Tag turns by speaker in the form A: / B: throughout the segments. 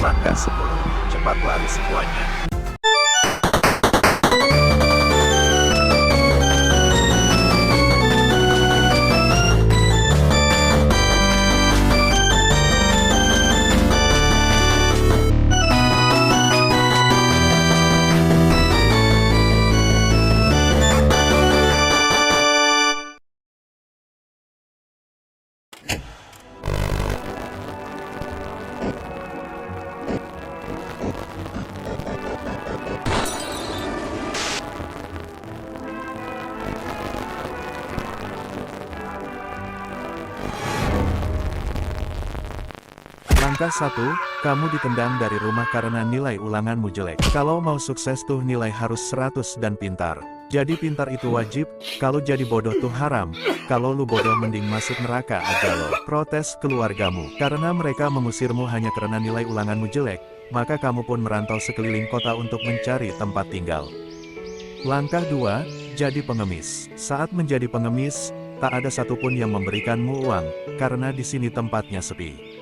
A: Langkah 10. Cepat lari semuanya.
B: Langkah 1, kamu ditendang dari rumah karena nilai ulanganmu jelek. Kalau mau sukses tuh nilai harus 100 dan pintar. Jadi pintar itu wajib, kalau jadi bodoh tuh haram. Kalau lu bodoh mending masuk neraka aja lo. Protes keluargamu. Karena mereka mengusirmu hanya karena nilai ulanganmu jelek, maka kamu pun merantau sekeliling kota untuk mencari tempat tinggal. Langkah 2, jadi pengemis. Saat menjadi pengemis, tak ada satupun yang memberikanmu uang, karena di sini tempatnya sepi.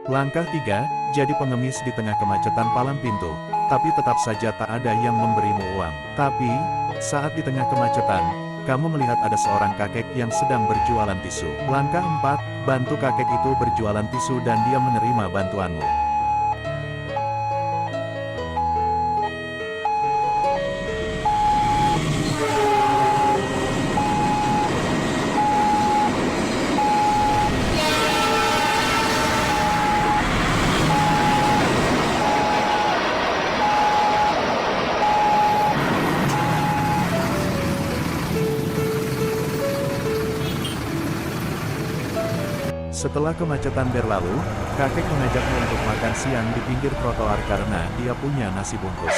B: Langkah 3, jadi pengemis di tengah kemacetan palang pintu, tapi tetap saja tak ada yang memberimu uang. Tapi, saat di tengah kemacetan, kamu melihat ada seorang kakek yang sedang berjualan tisu. Langkah 4, bantu kakek itu berjualan tisu dan dia menerima bantuanmu. Setelah kemacetan berlalu, kakek mengajakmu untuk makan siang di pinggir trotoar karena dia punya nasi bungkus.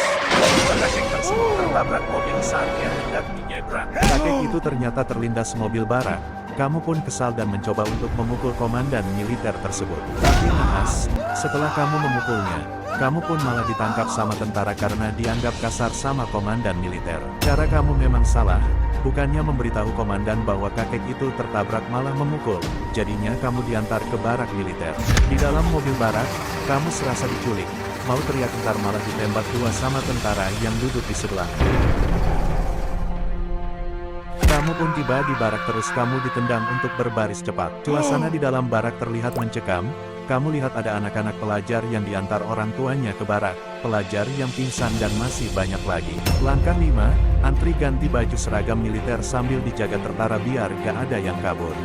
A: Kakek tersebut tertabrak mobil saat dia hendak menyeberang.
B: Kakek itu ternyata terlindas mobil barak. Kamu pun kesal dan mencoba untuk memukul komandan militer tersebut. Tapi naas, setelah kamu memukulnya, kamu pun malah ditangkap sama tentara karena dianggap kasar sama komandan militer. Cara kamu memang salah. Bukannya memberitahu komandan bahwa kakek itu tertabrak malah memukul, jadinya kamu diantar ke barak militer. Di dalam mobil barak, kamu serasa diculik, mau teriak entar malah ditembak dua sama tentara yang duduk di sebelah. Kamu pun tiba di barak terus kamu ditendang untuk berbaris cepat. Suasana di dalam barak terlihat mencekam. Kamu lihat ada anak-anak pelajar yang diantar orang tuanya ke barak, pelajar yang pingsan dan masih banyak lagi. Langkah 5, antri ganti baju seragam militer sambil dijaga tentara biar gak ada yang kabur.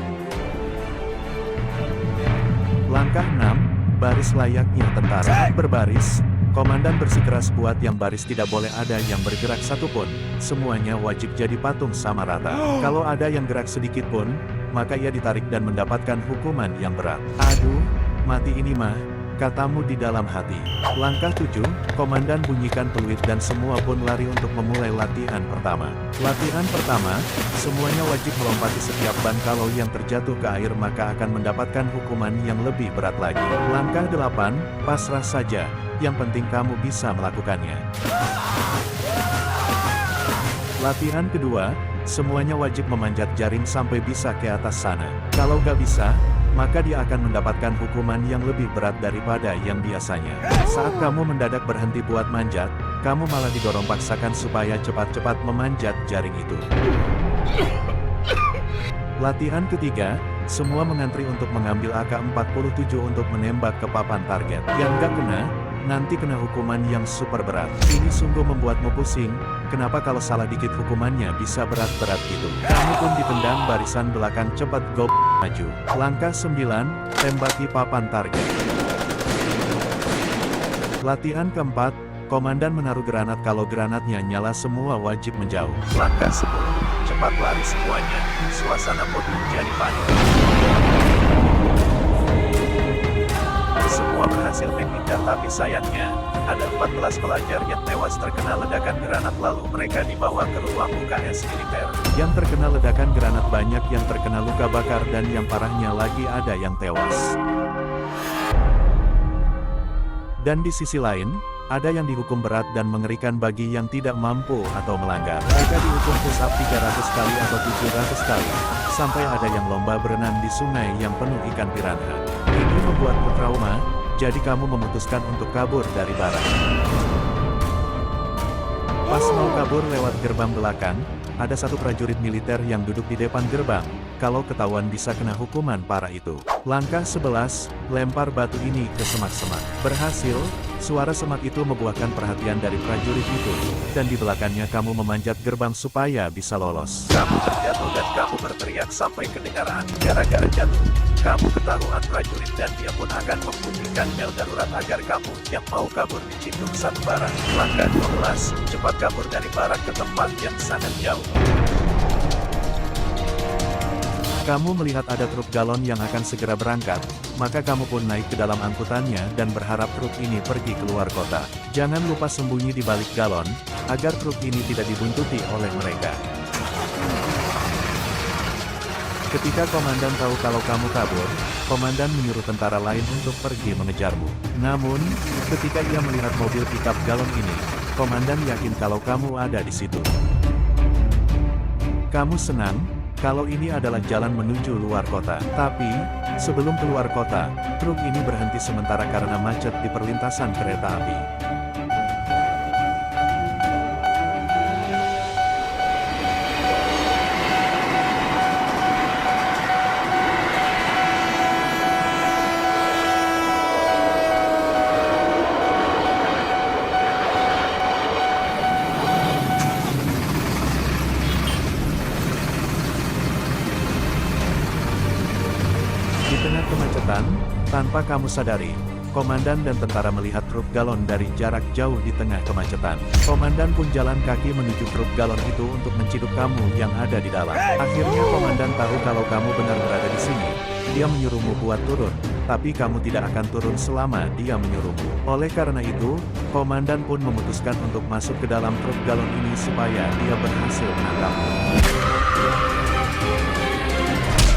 B: Langkah 6, baris layaknya tentara. Saat berbaris, komandan bersikeras buat yang baris tidak boleh ada yang bergerak satupun, semuanya wajib jadi patung sama rata. Kalau ada yang gerak sedikit pun, maka ia ditarik dan mendapatkan hukuman yang berat. Aduh, mati ini mah, katamu di dalam hati. Langkah 7, komandan bunyikan peluit dan semua pun lari untuk memulai latihan pertama. Latihan pertama, semuanya wajib melompati setiap ban kalau yang terjatuh ke air maka akan mendapatkan hukuman yang lebih berat lagi. Langkah 8, pasrah saja, yang penting kamu bisa melakukannya. Latihan kedua, semuanya wajib memanjat jaring sampai bisa ke atas sana. Kalau gak bisa, maka dia akan mendapatkan hukuman yang lebih berat daripada yang biasanya. Saat kamu mendadak berhenti buat manjat, kamu malah didorong paksakan supaya cepat-cepat memanjat jaring itu. Latihan ketiga, semua mengantri untuk mengambil AK-47 untuk menembak ke papan target. Yang gak kena, nanti kena hukuman yang super berat. Ini sungguh membuatmu pusing, kenapa kalau salah dikit hukumannya bisa berat-berat gitu. Kamu pun ditendang barisan belakang cepat go maju. Langkah 9, tembaki papan target. Latihan keempat, komandan menaruh granat kalau granatnya nyala semua wajib menjauh.
A: Langkah 10, cepat lari semuanya. Suasana pun menjadi panik. Semua berhasil menghindar tapi sayangnya, ada 14 pelajar yang tewas terkena ledakan granat lalu mereka dibawa ke ruang UKS militer.
B: Yang terkena ledakan granat banyak yang terkena luka bakar dan yang parahnya lagi ada yang tewas. Dan di sisi lain, ada yang dihukum berat dan mengerikan bagi yang tidak mampu atau melanggar. Mereka dihukum push up 300 kali atau 700 kali. sampai ada yang lomba berenang di sungai yang penuh ikan piranha. Ini membuatmu trauma, jadi kamu memutuskan untuk kabur dari barak. Pas mau kabur lewat gerbang belakang, ada satu prajurit militer yang duduk di depan gerbang. Kalau ketahuan bisa kena hukuman parah itu. Langkah 11, lempar batu ini ke semak-semak. Berhasil, suara semak itu membuahkan perhatian dari prajurit itu. Dan di belakangnya kamu memanjat gerbang supaya bisa lolos.
A: Kamu terjatuh dan kamu berteriak sampai kedengaran. Gara-gara jatuh, kamu ketahuan prajurit dan dia pun akan membunyikan bel darurat agar kamu yang mau kabur dicindung satu barak. Langkah 12, cepat kabur dari barak ke tempat yang sangat jauh.
B: Kamu melihat ada truk galon yang akan segera berangkat, maka kamu pun naik ke dalam angkutannya dan berharap truk ini pergi keluar kota. Jangan lupa sembunyi di balik galon, agar truk ini tidak dibuntuti oleh mereka. Ketika komandan tahu kalau kamu kabur, komandan menyuruh tentara lain untuk pergi mengejarmu. Namun, ketika ia melihat mobil pickup galon ini, komandan yakin kalau kamu ada di situ. Kamu senang kalau ini adalah jalan menuju luar kota. Tapi, sebelum keluar kota, truk ini berhenti sementara karena macet di perlintasan kereta api. Di tengah kemacetan, tanpa kamu sadari, komandan dan tentara melihat truk galon dari jarak jauh di tengah kemacetan. Komandan pun jalan kaki menuju truk galon itu untuk menciduk kamu yang ada di dalam. Akhirnya komandan tahu kalau kamu benar berada di sini. Dia menyuruhmu buat turun, tapi kamu tidak akan turun selama dia menyuruhmu. Oleh karena itu, komandan pun memutuskan untuk masuk ke dalam truk galon ini supaya dia berhasil menangkapmu.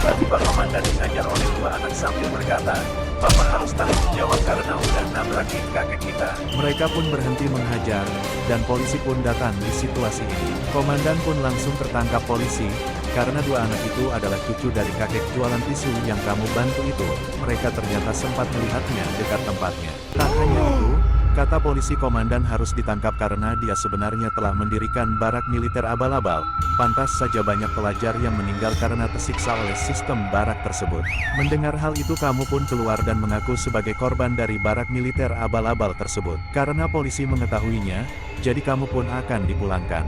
A: Tiba-tiba komandan dihajar oleh dua anak sambil berkata, "Bapak harus tanggung jawab karena udah nabrakin kakek kita."
B: Mereka pun berhenti menghajar, dan polisi pun datang di situasi ini. Komandan pun langsung tertangkap polisi, karena dua anak itu adalah cucu dari kakek jualan tisu yang kamu bantu itu. Mereka ternyata sempat melihatnya dekat tempatnya. Tak hanya itu, kata polisi komandan harus ditangkap karena dia sebenarnya telah mendirikan barak militer abal-abal. Pantas saja banyak pelajar yang meninggal karena tersiksa oleh sistem barak tersebut. Mendengar hal itu kamu pun keluar dan mengaku sebagai korban dari barak militer abal-abal tersebut. Karena polisi mengetahuinya, jadi kamu pun akan dipulangkan.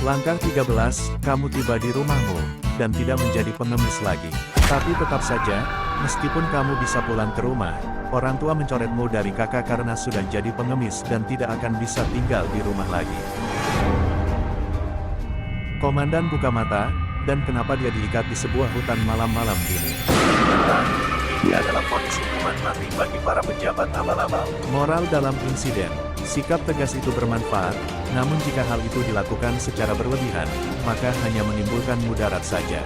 B: Langkah 13, kamu tiba di rumahmu, dan tidak menjadi pengemis lagi. Tapi tetap saja, meskipun kamu bisa pulang ke rumah, orang tua mencoretmu dari kakak karena sudah jadi pengemis dan tidak akan bisa tinggal di rumah lagi. Komandan buka mata, dan kenapa dia diikat di sebuah hutan malam-malam ini?
A: Ini adalah vonis hukuman mati bagi para pejabat abal-abal.
B: Moral dalam insiden, sikap tegas itu bermanfaat, namun jika hal itu dilakukan secara berlebihan, maka hanya menimbulkan mudarat saja.